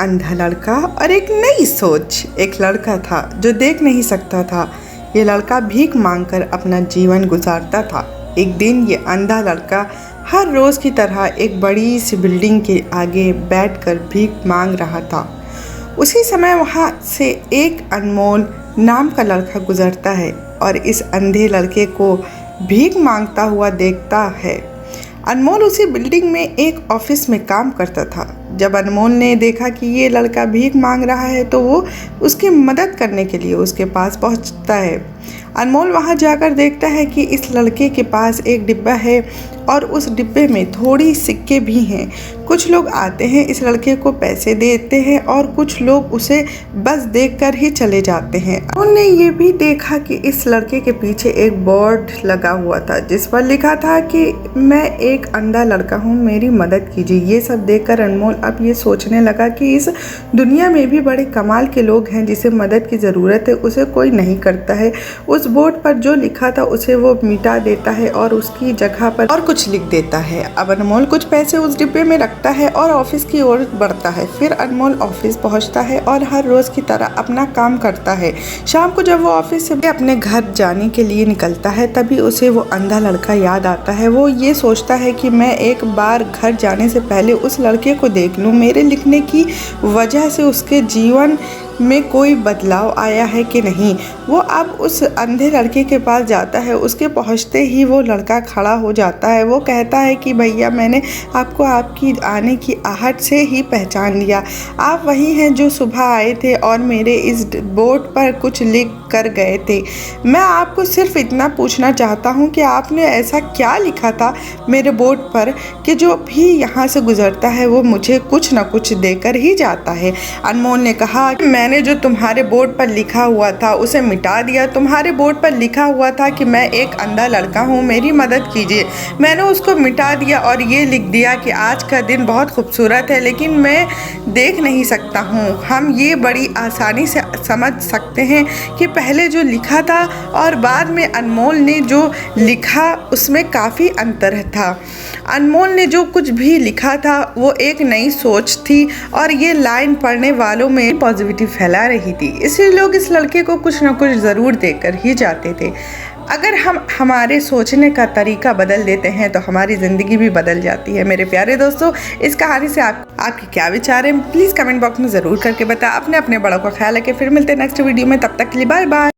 अंधा लड़का और एक नई सोच। एक लड़का था जो देख नहीं सकता था। ये लड़का भीख मांगकर अपना जीवन गुजारता था। एक दिन ये अंधा लड़का हर रोज़ की तरह एक बड़ी सी बिल्डिंग के आगे बैठकर भीख मांग रहा था। उसी समय वहाँ से एक अनमोल नाम का लड़का गुजरता है और इस अंधे लड़के को भीख मांगता हुआ देखता है। अनमोल उसी बिल्डिंग में एक ऑफिस में काम करता था। जब अनमोल ने देखा कि ये लड़का भीख मांग रहा है तो वो उसकी मदद करने के लिए उसके पास पहुंचता है। अनमोल वहां जाकर देखता है कि इस लड़के के पास एक डिब्बा है और उस डिब्बे में थोड़ी सिक्के भी हैं। कुछ लोग आते हैं, इस लड़के को पैसे देते हैं और कुछ लोग उसे बस देखकर ही चले जाते हैं। उन्होंने ये भी देखा कि इस लड़के के पीछे एक बोर्ड लगा हुआ था जिस पर लिखा था कि मैं एक अंधा लड़का हूँ, मेरी मदद कीजिए। ये सब देखकर अनमोल अब ये सोचने लगा कि इस दुनिया में भी बड़े कमाल के लोग हैं, जिसे मदद की ज़रूरत है उसे कोई नहीं करता है। उस बोर्ड पर जो लिखा था उसे वो मिटा देता है और उसकी जगह पर और कुछ लिख देता है। अब अनमोल कुछ पैसे उस डिब्बे में रखता है और ऑफिस की ओर बढ़ता है। फिर अनमोल ऑफिस पहुंचता है और हर रोज़ की तरह अपना काम करता है। शाम को जब वो ऑफिस से अपने घर जाने के लिए निकलता है तभी उसे वो अंधा लड़का याद आता है। वो ये सोचता है कि मैं एक बार घर जाने से पहले उस लड़के को देख लूँ, मेरे लिखने की वजह से उसके जीवन में कोई बदलाव आया है कि नहीं। वो अब उस अंधे लड़के के पास जाता है। उसके पहुंचते ही वो लड़का खड़ा हो जाता है। वो कहता है कि भैया, मैंने आपको आपकी आने की आहट से ही पहचान लिया। आप वही हैं जो सुबह आए थे और मेरे इस बोर्ड पर कुछ लिख कर गए थे। मैं आपको सिर्फ इतना पूछना चाहता हूँ कि आपने ऐसा क्या लिखा था मेरे बोर्ड पर कि जो भी यहाँ से गुजरता है वो मुझे कुछ न कुछ देकर ही जाता है। अनमोल ने कहा कि मैंने जो तुम्हारे बोर्ड पर लिखा हुआ था उसे मिटा दिया। तुम्हारे बोर्ड पर लिखा हुआ था कि मैं एक अंधा लड़का हूँ, मेरी मदद कीजिए। मैंने उसको मिटा दिया और ये लिख दिया कि आज का दिन बहुत खूबसूरत है लेकिन मैं देख नहीं सकता हूँ। हम ये बड़ी आसानी से समझ सकते हैं कि पहले जो लिखा था और बाद में अनमोल ने जो लिखा उसमें काफ़ी अंतर था। अनमोल ने जो कुछ भी लिखा था वो एक नई सोच थी और ये लाइन पढ़ने वालों में पॉजिटिविटी फैला रही थी। इसलिए लोग इस लड़के को कुछ न कुछ ज़रूर देकर ही जाते थे। अगर हम हमारे सोचने का तरीका बदल देते हैं तो हमारी ज़िंदगी भी बदल जाती है। मेरे प्यारे दोस्तों, इस कहानी से आपके क्या विचार हैं प्लीज़ कमेंट बॉक्स में ज़रूर करके बताएं। अपने बड़ों का ख्याल रखें। फिर मिलते हैं नेक्स्ट वीडियो में, तब तक के लिए बाय बाय।